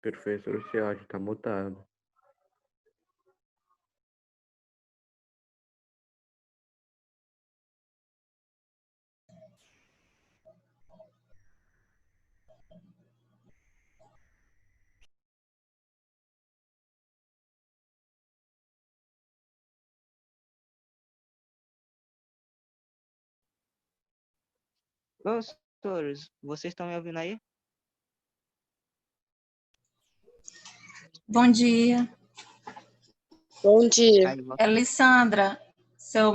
Professor, seu áudio está mutado. Professores, vocês estão me ouvindo aí? Bom dia. Bom dia. Elissandra, seu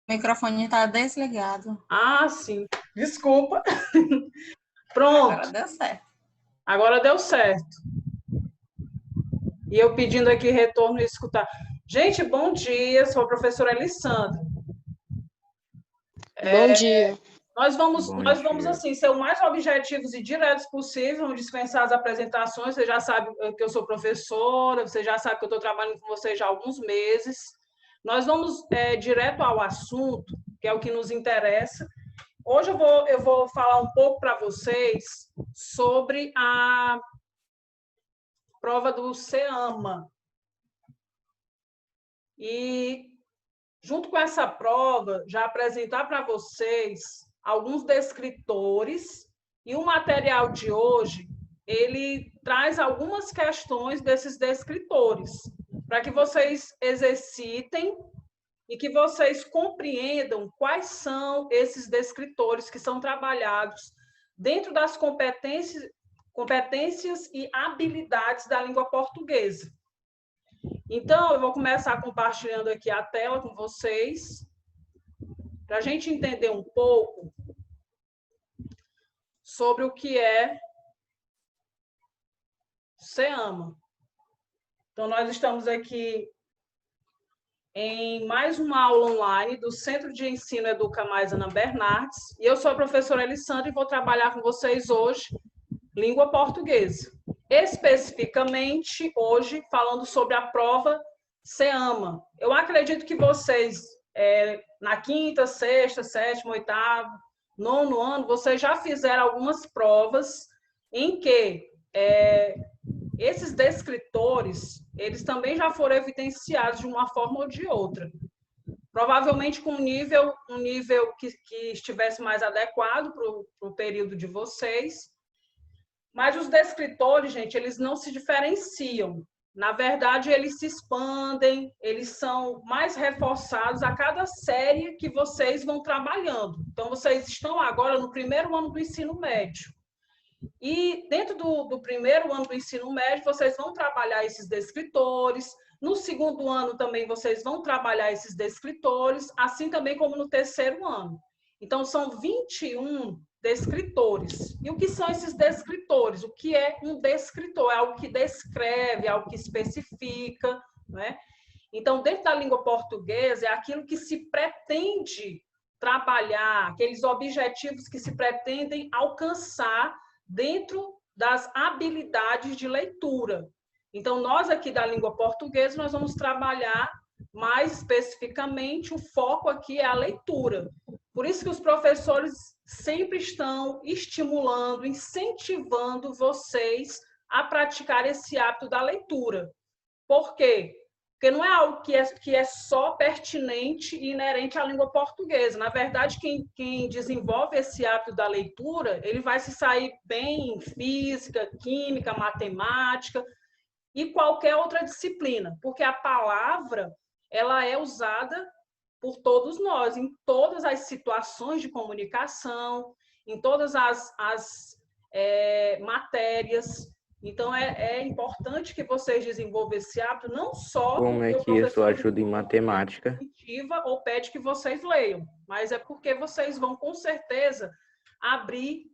microfone está desligado. Ah, sim. Desculpa. Pronto. Agora deu certo. Agora deu certo. E eu pedindo aqui retorno e escutar. Gente, bom dia. Sou a professora Elissandra. Bom dia. Nós vamos dia. assim, ser o mais objetivos e diretos possível, vamos dispensar as apresentações. Você já sabe que eu sou professora, você já sabe que eu estou trabalhando com vocês já há alguns meses. Nós vamos direto ao assunto, que é o que nos interessa. Hoje eu vou falar um pouco para vocês sobre a prova do CEAMA. E, junto com essa prova, já apresentar para vocês alguns descritores, e o material de hoje, ele traz algumas questões desses descritores, para que vocês exercitem e que vocês compreendam quais são esses descritores que são trabalhados dentro das competências e habilidades da língua portuguesa. Então, eu vou começar compartilhando aqui a tela com vocês, para a gente entender um pouco sobre o que é CEAMA. Então, nós estamos aqui em mais uma aula online do Centro de Ensino Educa Mais Ana Bernardes, e eu sou a professora Elissandra e vou trabalhar com vocês hoje língua portuguesa. Especificamente, hoje, falando sobre a prova CEAMA. Eu acredito que vocês, na quinta, sexta, sétima, oitava, nono ano, vocês já fizeram algumas provas em que esses descritores, eles também já foram evidenciados de uma forma ou de outra. Provavelmente com um nível que estivesse mais adequado para o período de vocês. Mas os descritores, gente, eles não se diferenciam. Na verdade, eles se expandem, eles são mais reforçados a cada série que vocês vão trabalhando. Então, vocês estão agora no primeiro ano do ensino médio. E dentro do primeiro ano do ensino médio, vocês vão trabalhar esses descritores. No segundo ano também vocês vão trabalhar esses descritores, assim também como no terceiro ano. Então, são 21 descritores. E o que são esses descritores? O que é um descritor? É algo que descreve, é algo que especifica, né? Então, dentro da língua portuguesa, é aquilo que se pretende trabalhar, aqueles objetivos que se pretendem alcançar dentro das habilidades de leitura. Então, nós aqui da língua portuguesa, nós vamos trabalhar mais especificamente, o foco aqui é a leitura. Por isso que os professores sempre estão estimulando, incentivando vocês a praticar esse hábito da leitura. Por quê? Porque não é algo que é só pertinente e inerente à língua portuguesa. Na verdade, quem desenvolve esse hábito da leitura, ele vai se sair bem em física, química, matemática e qualquer outra disciplina, porque a palavra ela é usada por todos nós, em todas as situações de comunicação, em todas as matérias. Então, é importante que vocês desenvolvam esse hábito, não só... Como é que isso ajuda em matemática? Ou pede que vocês leiam, mas é porque vocês vão, com certeza, abrir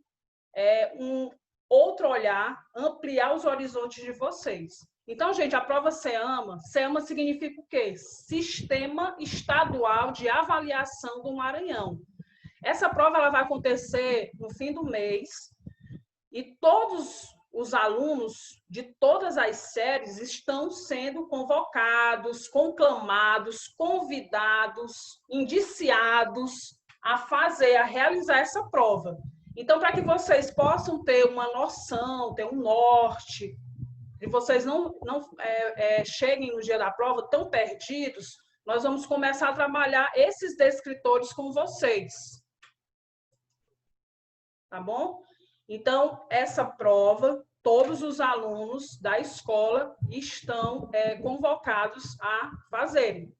um outro olhar, ampliar os horizontes de vocês. Então, gente, a prova CEAMA significa o quê? Sistema Estadual de Avaliação do Maranhão. Essa prova ela vai acontecer no fim do mês e todos os alunos de todas as séries estão sendo convocados, conclamados, convidados, indiciados a realizar essa prova. Então, para que vocês possam ter uma noção, ter um norte, e vocês não cheguem no dia da prova tão perdidos, nós vamos começar a trabalhar esses descritores com vocês. Tá bom? Então, essa prova, todos os alunos da escola estão convocados a fazerem.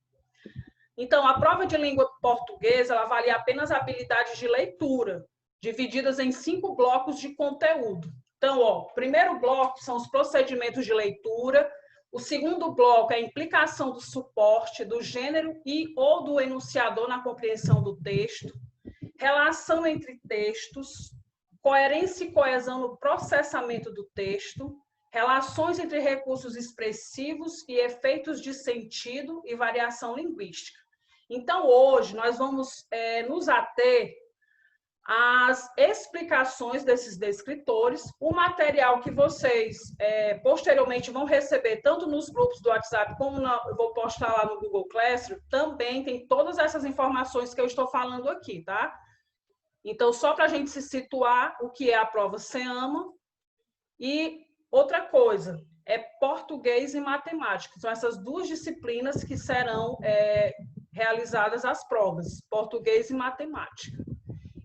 Então, a prova de língua portuguesa, ela avalia apenas habilidades de leitura, divididas em 5 blocos de conteúdo. Então, o primeiro bloco são os procedimentos de leitura, o segundo bloco é a implicação do suporte, do gênero e ou do enunciador na compreensão do texto, relação entre textos, coerência e coesão no processamento do texto, relações entre recursos expressivos e efeitos de sentido e variação linguística. Então, hoje, nós vamos nos ater às explicações desses descritores, o material que vocês posteriormente vão receber, tanto nos grupos do WhatsApp, como eu vou postar lá no Google Classroom, também tem todas essas informações que eu estou falando aqui, tá? Então, só para a gente se situar, o que é a prova SEAMA. E outra coisa, é português e matemática. São essas 2 disciplinas que serão realizadas as provas, português e matemática.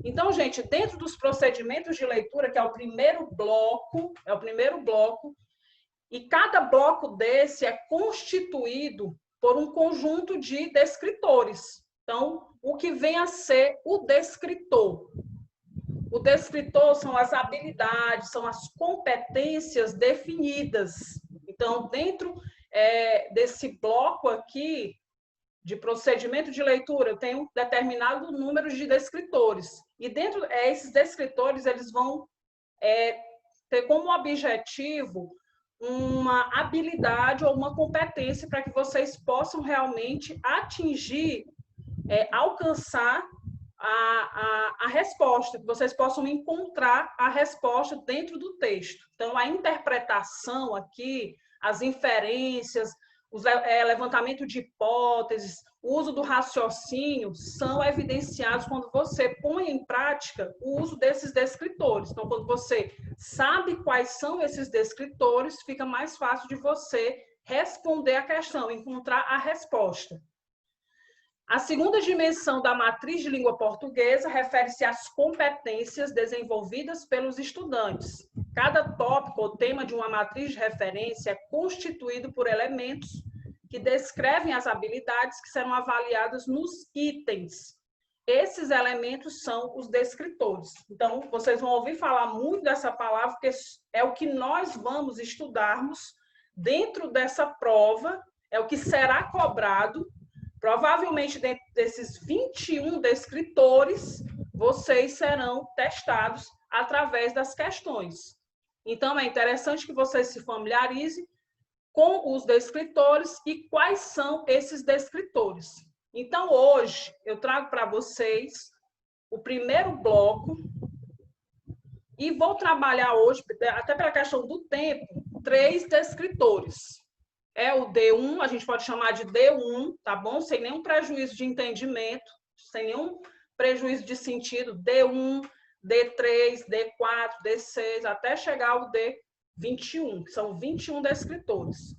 Então, gente, dentro dos procedimentos de leitura, que é o primeiro bloco, e cada bloco desse é constituído por um conjunto de descritores. Então, o que vem a ser o descritor? O descritor são as habilidades, são as competências definidas. Então, dentro desse bloco aqui, de procedimento de leitura, eu tenho um determinado número de descritores. E dentro esses descritores, eles vão ter como objetivo uma habilidade ou uma competência para que vocês possam realmente atingir, alcançar a resposta, que vocês possam encontrar a resposta dentro do texto. Então, a interpretação aqui, as inferências, o levantamento de hipóteses, o uso do raciocínio são evidenciados quando você põe em prática o uso desses descritores. Então, quando você sabe quais são esses descritores, fica mais fácil de você responder a questão, encontrar a resposta. A segunda dimensão da matriz de língua portuguesa refere-se às competências desenvolvidas pelos estudantes. Cada tópico ou tema de uma matriz de referência é constituído por elementos que descrevem as habilidades que serão avaliadas nos itens. Esses elementos são os descritores. Então, vocês vão ouvir falar muito dessa palavra, porque é o que nós vamos estudarmos dentro dessa prova, é o que será cobrado. Provavelmente, dentro desses 21 descritores, vocês serão testados através das questões. Então, é interessante que vocês se familiarizem com os descritores e quais são esses descritores. Então, hoje, eu trago para vocês o primeiro bloco e vou trabalhar hoje, até pela questão do tempo, 3 descritores. É o D1, a gente pode chamar de D1, tá bom? Sem nenhum prejuízo de entendimento, sem nenhum prejuízo de sentido. D1, D3, D4, D6, até chegar ao D21, que são 21 descritores.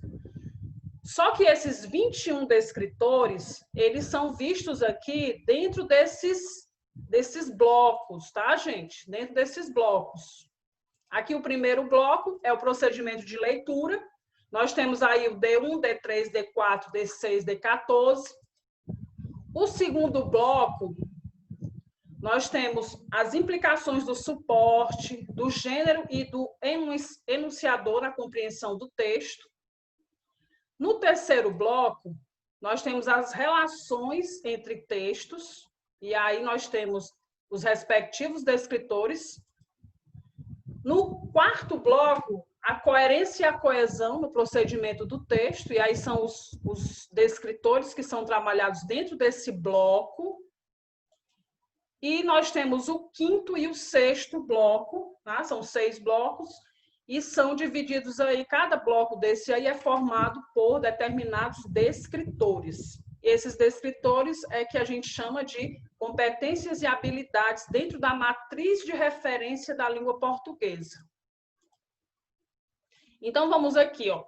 Só que esses 21 descritores, eles são vistos aqui dentro desses blocos, tá, gente? Dentro desses blocos. Aqui o primeiro bloco é o procedimento de leitura. Nós temos aí o D1, D3, D4, D6, D14. O segundo bloco, nós temos as implicações do suporte, do gênero e do enunciador na compreensão do texto. No terceiro bloco, nós temos as relações entre textos, e aí nós temos os respectivos descritores. No quarto bloco, a coerência e a coesão no procedimento do texto, e aí são os descritores que são trabalhados dentro desse bloco. E nós temos o quinto e o sexto bloco, tá? São 6 blocos, e são divididos aí, cada bloco desse aí é formado por determinados descritores. Esses descritores é que a gente chama de competências e habilidades dentro da matriz de referência da língua portuguesa. Então, vamos aqui, ó.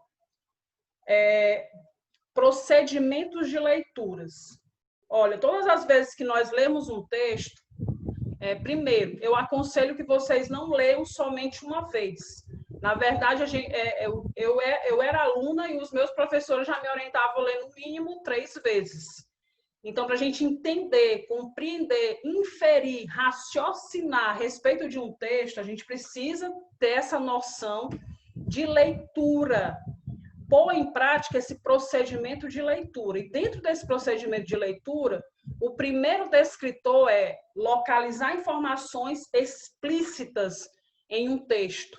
Procedimentos de leituras. Olha, todas as vezes que nós lemos um texto, primeiro, eu aconselho que vocês não leiam somente uma vez. Na verdade, eu era aluna e os meus professores já me orientavam a ler no mínimo 3 vezes. Então, para a gente entender, compreender, inferir, raciocinar a respeito de um texto, a gente precisa ter essa noção de leitura, pôr em prática esse procedimento de leitura. E dentro desse procedimento de leitura, o primeiro descritor é localizar informações explícitas em um texto.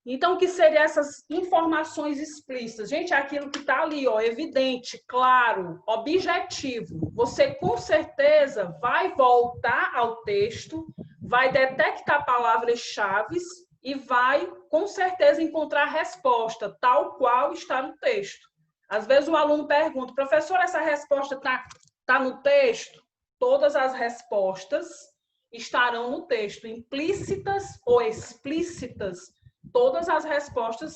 Então, o que seriam essas informações explícitas? Gente, é aquilo que está ali, ó, evidente, claro, objetivo. Você, com certeza, vai voltar ao texto, vai detectar palavras-chave e vai, com certeza, encontrar a resposta, tal qual está no texto. Às vezes, o aluno pergunta, professor, essa resposta está no texto? Todas as respostas estarão no texto, implícitas ou explícitas. Todas as respostas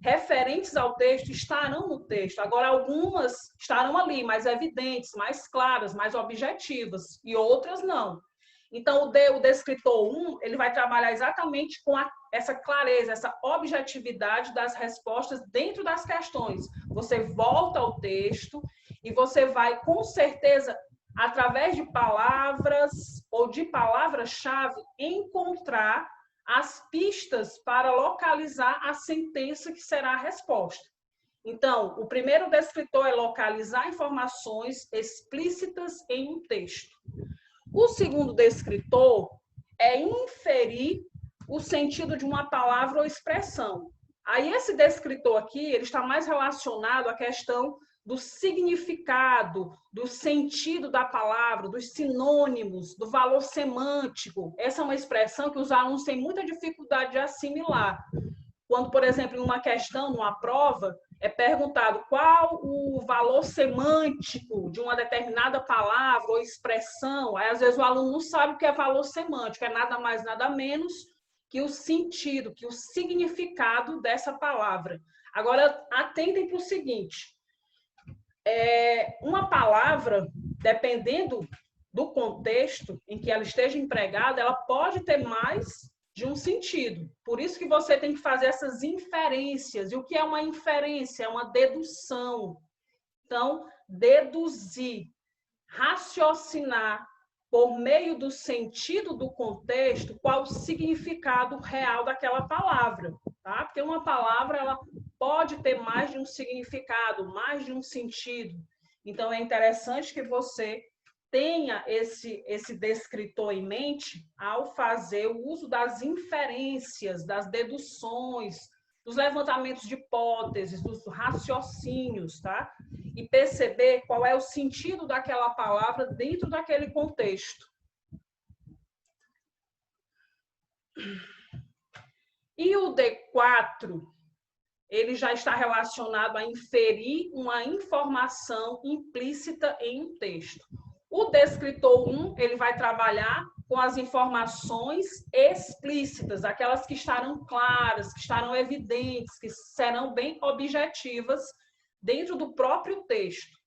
referentes ao texto estarão no texto. Agora, algumas estarão ali, mais evidentes, mais claras, mais objetivas, e outras não. Então, o descritor 1, ele vai trabalhar exatamente com essa clareza, essa objetividade das respostas dentro das questões. Você volta ao texto e você vai, com certeza, através de palavras ou de palavra-chave, encontrar as pistas para localizar a sentença que será a resposta. Então, o primeiro descritor é localizar informações explícitas em um texto. O segundo descritor é inferir o sentido de uma palavra ou expressão. Aí, esse descritor aqui, ele está mais relacionado à questão do significado, do sentido da palavra, dos sinônimos, do valor semântico. Essa é uma expressão que os alunos têm muita dificuldade de assimilar. Quando, por exemplo, em uma questão, numa prova, é perguntado qual o valor semântico de uma determinada palavra ou expressão. Aí, às vezes, o aluno não sabe o que é valor semântico, é nada mais, nada menos que o sentido, que o significado dessa palavra. Agora, atentem para o seguinte: uma palavra, dependendo do contexto em que ela esteja empregada, ela pode ter mais de um sentido. Por isso que você tem que fazer essas inferências. E o que é uma inferência? É uma dedução. Então, deduzir, raciocinar por meio do sentido do contexto qual o significado real daquela palavra, tá? Porque uma palavra, ela pode ter mais de um significado, mais de um sentido. Então, é interessante que você tenha esse descritor em mente ao fazer o uso das inferências, das deduções, dos levantamentos de hipóteses, dos raciocínios, tá? E perceber qual é o sentido daquela palavra dentro daquele contexto. E o D4, ele já está relacionado a inferir uma informação implícita em um texto. O descritor 1, ele vai trabalhar com as informações explícitas, aquelas que estarão claras, que estarão evidentes, que serão bem objetivas dentro do próprio texto.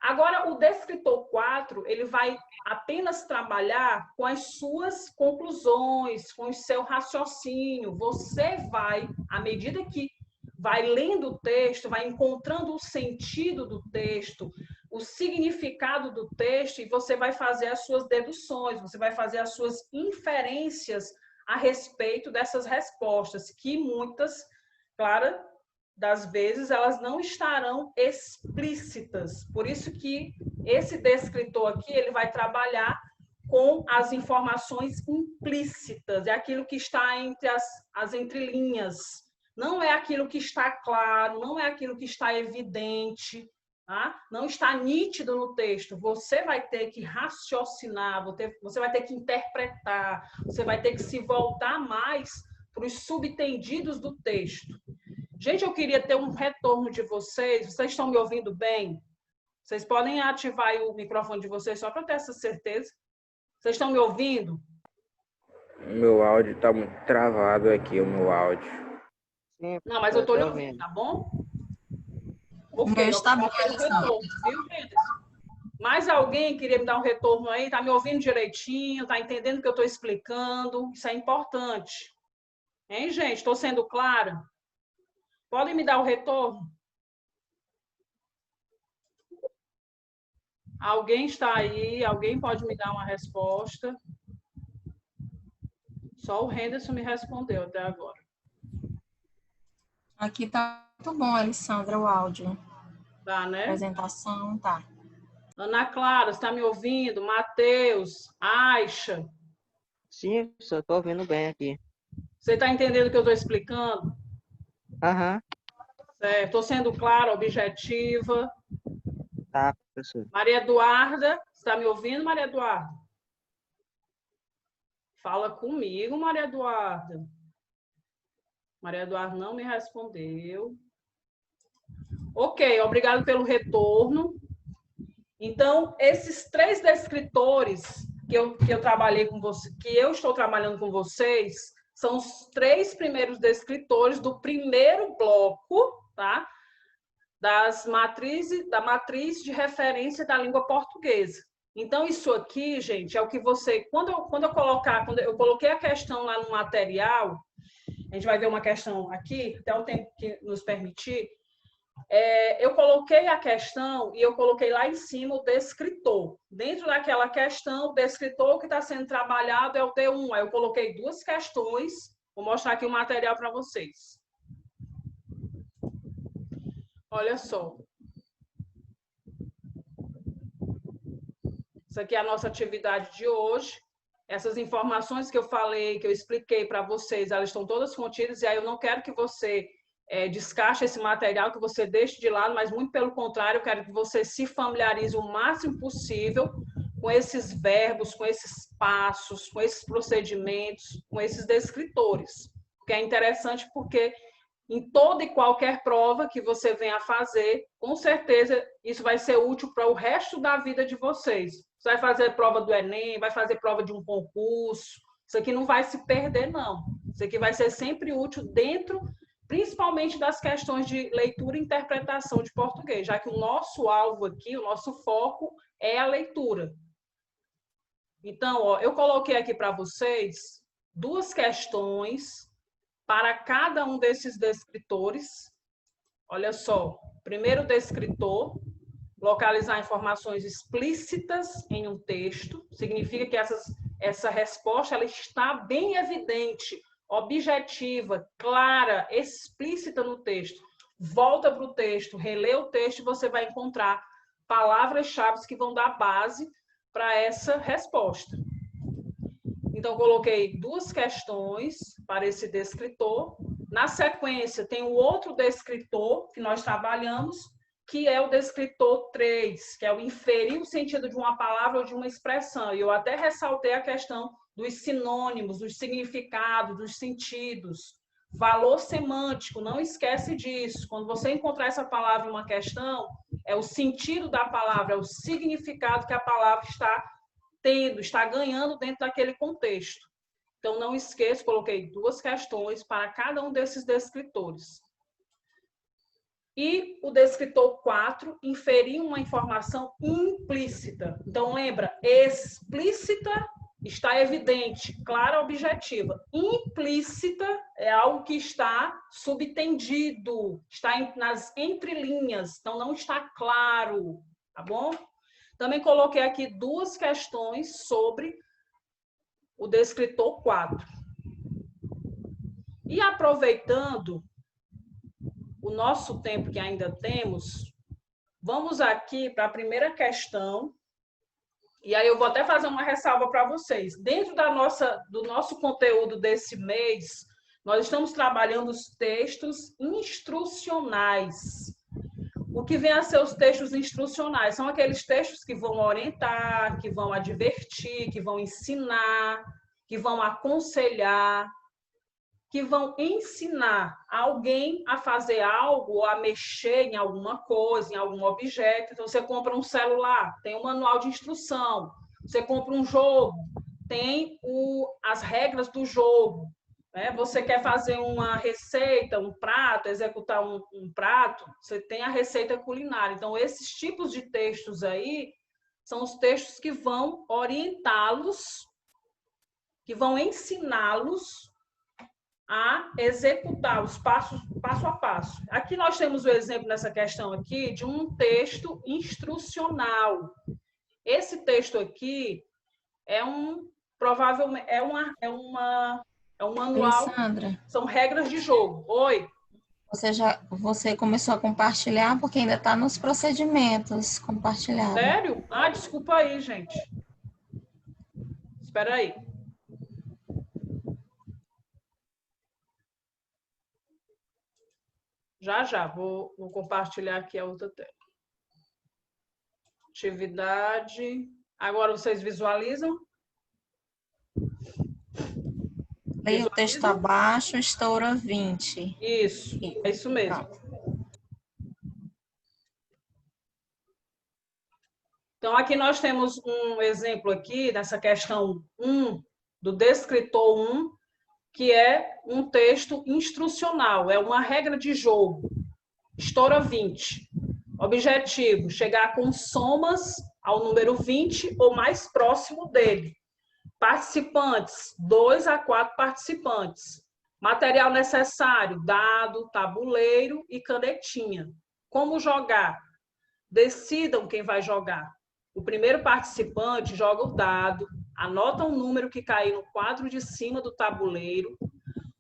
Agora, o descritor 4, ele vai apenas trabalhar com as suas conclusões, com o seu raciocínio. Você vai, à medida que vai lendo o texto, vai encontrando o sentido do texto, o significado do texto, e você vai fazer as suas deduções, você vai fazer as suas inferências a respeito dessas respostas, que muitas, claro, das vezes, elas não estarão explícitas. Por isso que esse descritor aqui, ele vai trabalhar com as informações implícitas, é aquilo que está entre as entrelinhas, não é aquilo que está claro, não é aquilo que está evidente, tá? Não está nítido no texto. Você vai ter que raciocinar, você vai ter que interpretar, você vai ter que se voltar mais para os subtendidos do texto. Gente, eu queria ter um retorno de vocês. Vocês estão me ouvindo bem? Vocês podem ativar o microfone de vocês só para ter essa certeza? Vocês estão me ouvindo? Meu áudio tá muito travado aqui, o meu áudio. Sim, Não, mas eu estou lhe tô ouvindo, ouvindo. tá bom? O Ok, meu está bom, obrigado pelo Alessandra. retorno, viu, Henderson? Mais alguém queria me dar um retorno aí? Tá me ouvindo direitinho? Tá entendendo o que eu estou explicando? Isso é importante. Hein, gente? Estou sendo clara? Podem me dar o retorno? Alguém está aí? Alguém pode me dar uma resposta? Só o Henderson me respondeu até agora. Aqui tá muito bom, Alessandra, o áudio. Tá, né? Apresentação, tá. Ana Clara, está me ouvindo? Matheus, Aixa, Sim, só tô ouvindo bem aqui. você está entendendo o que eu estou explicando? Aham, Certo. Estou sendo clara, objetiva. tá, professor. Maria Eduarda, está me ouvindo, Maria Eduarda? Fala comigo, Maria Eduarda. Maria Eduarda não me respondeu. Ok, obrigado pelo retorno. Então, esses 3 descritores que eu trabalhei com você, que eu estou trabalhando com vocês, são os 3 primeiros descritores do primeiro bloco, tá? Da matriz de referência da língua portuguesa. Então, isso aqui, gente, é o que você... Quando eu coloquei a questão lá no material, a gente vai ver uma questão aqui, até o tempo que nos permitir, eu coloquei a questão e eu coloquei lá em cima o descritor. Dentro daquela questão, o descritor que está sendo trabalhado é o D1. Aí eu coloquei 2 questões, vou mostrar aqui o material para vocês. Olha só. Isso aqui é a nossa atividade de hoje. Essas informações que eu falei, que eu expliquei para vocês, elas estão todas contidas, e aí eu não quero que você descarte esse material, que você deixe de lado, mas muito pelo contrário, eu quero que você se familiarize o máximo possível com esses verbos, com esses passos, com esses procedimentos, com esses descritores. Que é interessante porque em toda e qualquer prova que você venha a fazer, com certeza isso vai ser útil para o resto da vida de vocês. Você vai fazer prova do Enem, vai fazer prova de um concurso, isso aqui não vai se perder, não. Isso aqui vai ser sempre útil dentro, principalmente das questões de leitura e interpretação de português, já que o nosso alvo aqui, o nosso foco é a leitura. Então, ó, eu coloquei aqui para vocês 2 questões para cada um desses descritores. Olha só, primeiro descritor, localizar informações explícitas em um texto, significa que essa resposta ela está bem evidente, objetiva, clara, explícita no texto. Volta para o texto, relê o texto e você vai encontrar palavras-chave que vão dar base para essa resposta. Então, coloquei 2 questões para esse descritor. Na sequência, tem o outro descritor que nós trabalhamos, que é o descritor 3, que é o inferir o sentido de uma palavra ou de uma expressão. E eu até ressaltei a questão dos sinônimos, dos significados, dos sentidos. Valor semântico, não esquece disso. Quando você encontrar essa palavra em uma questão, é o sentido da palavra, é o significado que a palavra está tendo, está ganhando dentro daquele contexto. Então, não esqueça, coloquei 2 questões para cada um desses descritores. E o descritor 4, inferir uma informação implícita. Então, lembra, explícita está evidente, clara, objetiva. Implícita é algo que está subtendido, está nas entrelinhas, então não está claro, tá bom? Também coloquei aqui 2 questões sobre o descritor 4. E aproveitando o nosso tempo que ainda temos, vamos aqui para a primeira questão. E aí eu vou até fazer uma ressalva para vocês. Dentro do nosso conteúdo desse mês, nós estamos trabalhando os textos instrucionais. O que vem a ser os textos instrucionais? São aqueles textos que vão orientar, que vão advertir, que vão ensinar, que vão aconselhar, que vão ensinar alguém a fazer algo ou a mexer em alguma coisa, em algum objeto. Então, você compra um celular, tem um manual de instrução. Você compra um jogo, tem as regras do jogo. Né? Você quer fazer uma receita, um prato, executar um prato, você tem a receita culinária. Então, esses tipos de textos aí são os textos que vão orientá-los, que vão ensiná-los a executar os passos, passo a passo. Aqui nós temos o exemplo nessa questão aqui de um texto instrucional. Esse texto aqui provavelmente é um manual, Alessandra, são regras de jogo. Oi. você começou a compartilhar porque ainda está nos procedimentos compartilhados. Sério? Ah, desculpa aí, gente. Espera aí. Já, vou compartilhar aqui a outra tela. Atividade. Agora vocês visualizam? Leia o texto abaixo, estoura 20. Isso, é isso mesmo. Então, aqui nós temos um exemplo aqui, nessa questão 1, do descritor 1, que é um texto instrucional, é uma regra de jogo. Estoura 20. Objetivo, chegar com somas ao número 20 ou mais próximo dele. Participantes, 2 a 4 participantes. Material necessário, dado, tabuleiro e canetinha. Como jogar? Decidam quem vai jogar. O primeiro participante joga o dado, anota um número que cair no quadro de cima do tabuleiro.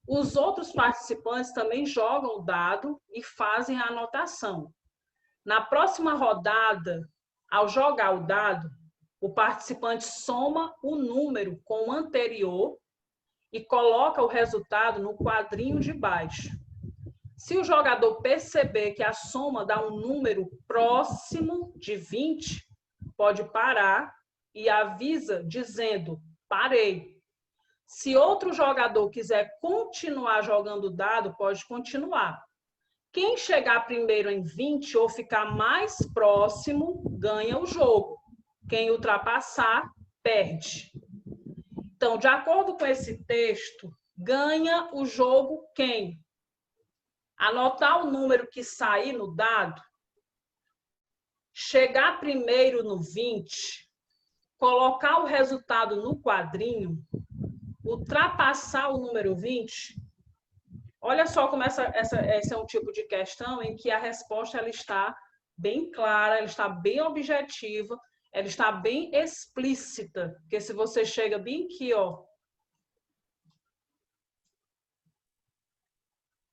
Os outros participantes também jogam o dado e fazem a anotação. Na próxima rodada, ao jogar o dado, o participante soma o número com o anterior e coloca o resultado no quadrinho de baixo. Se o jogador perceber que a soma dá um número próximo de 20, pode parar e avisa dizendo, parei. Se outro jogador quiser continuar jogando o dado, pode continuar. Quem chegar primeiro em 20 ou ficar mais próximo, ganha o jogo. Quem ultrapassar, perde. Então, de acordo com esse texto, ganha o jogo quem? Anotar o número que sair no dado, chegar primeiro no 20, colocar o resultado no quadrinho, ultrapassar o número 20. Olha só como esse é um tipo de questão em que a resposta ela está bem clara, ela está bem objetiva, ela está bem explícita. Porque se você chega bem aqui, ó,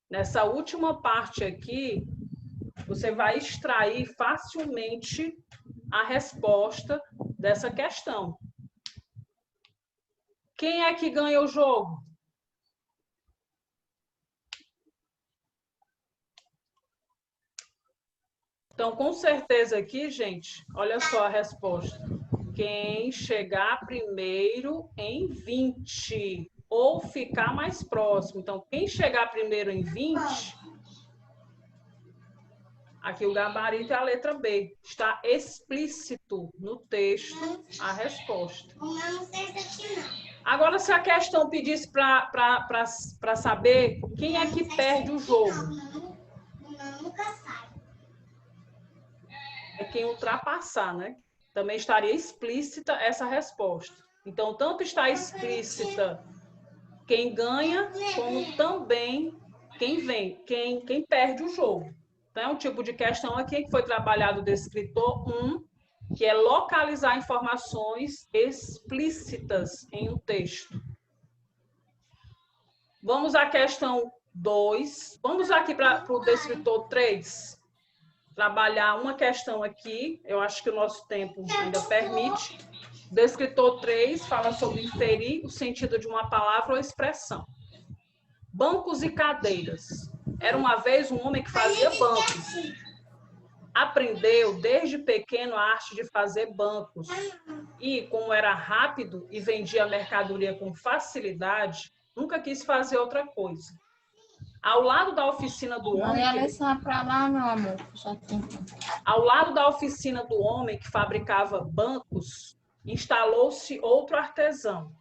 nessa última parte aqui, você vai extrair facilmente a resposta dessa questão. Quem é que ganha o jogo? Então, com certeza aqui, gente, olha só a resposta. Quem chegar primeiro em 20 ou ficar mais próximo. Então, quem chegar primeiro em 20, aqui o gabarito é a letra B. Está explícito no texto a resposta. Agora, se a questão pedisse para saber quem é que perde o jogo. É quem ultrapassar, né? Também estaria explícita essa resposta. Então, tanto está explícita quem ganha, como também quem perde o jogo. Então, é um tipo de questão aqui que foi trabalhado o descritor 1, que é localizar informações explícitas em um texto. Vamos à questão 2. Vamos aqui para o descritor 3. Trabalhar uma questão aqui, eu acho que o nosso tempo ainda permite. Descritor 3 fala sobre inferir o sentido de uma palavra ou expressão. Bancos e cadeiras. Era uma vez um homem que fazia bancos. Aprendeu desde pequeno a arte de fazer bancos. E, como era rápido e vendia mercadoria com facilidade, nunca quis fazer outra coisa. Ao lado da oficina do homem... Para lá, meu amor. Já tem. Ao lado da oficina do homem que fabricava bancos, instalou-se outro artesão.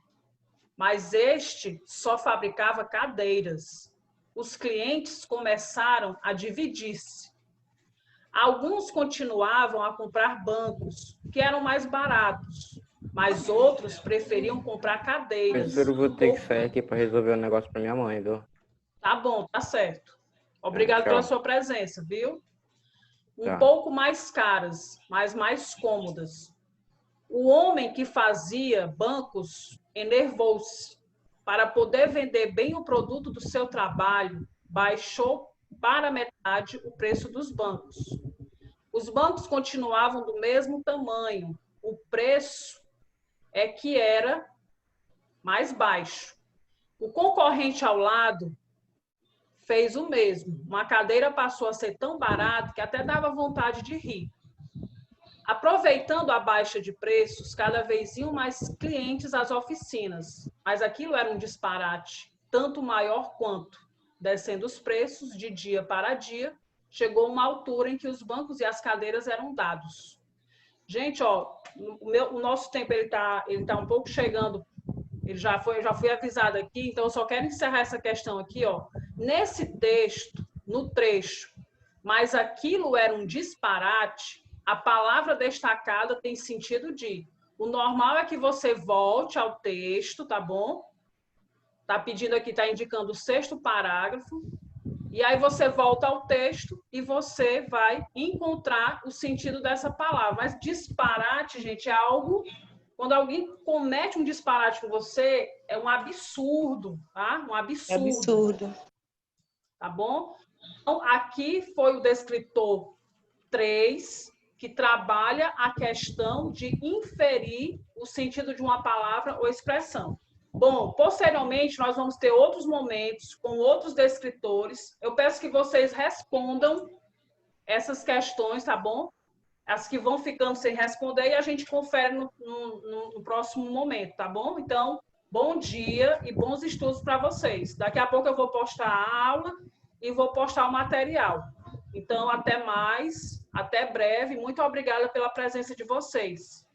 mas este só fabricava cadeiras. Os clientes começaram a dividir-se. Alguns continuavam a comprar bancos, que eram mais baratos, mas outros preferiam comprar cadeiras. Professor, eu vou ter que sair aqui para resolver um negócio para minha mãe, viu? Tá bom, tá certo. Obrigado Tchau. pela sua presença, viu? Tá. Pouco mais caras, mas mais cômodas. O homem que fazia bancos enervou-se. Para poder vender bem o produto do seu trabalho, baixou para metade o preço dos bancos. Os bancos continuavam do mesmo tamanho. O preço é que era mais baixo. O concorrente ao lado fez o mesmo. Uma cadeira passou a ser tão barata que até dava vontade de rir. Aproveitando a baixa de preços, cada vez iam mais clientes às oficinas, mas aquilo era um disparate, tanto maior quanto, descendo os preços de dia para dia, chegou uma altura em que os bancos e as cadeiras eram dados. Gente, ó, o nosso tempo ele tá um pouco chegando, eu já fui avisado aqui, então eu só quero encerrar essa questão aqui, ó. Nesse texto, no trecho, mas aquilo era um disparate, a palavra destacada tem sentido de. O normal é que você volte ao texto, tá bom? Tá pedindo aqui, tá indicando o 6º parágrafo. E aí você volta ao texto e você vai encontrar o sentido dessa palavra. Mas disparate, gente, é algo... Quando alguém comete um disparate com você, é um absurdo, tá? Um absurdo. É absurdo. Tá bom? Então, aqui foi o descritor 3, que trabalha a questão de inferir o sentido de uma palavra ou expressão. Bom, posteriormente, nós vamos ter outros momentos com outros descritores. Eu peço que vocês respondam essas questões, tá bom? As que vão ficando sem responder e a gente confere no próximo momento, tá bom? Então, bom dia e bons estudos para vocês. Daqui a pouco eu vou postar a aula e vou postar o material. Então, até mais, até breve. Muito obrigada pela presença de vocês.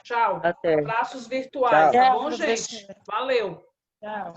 Tchau. Até. Abraços virtuais, Tchau. tá bom, gente? Valeu. Tchau.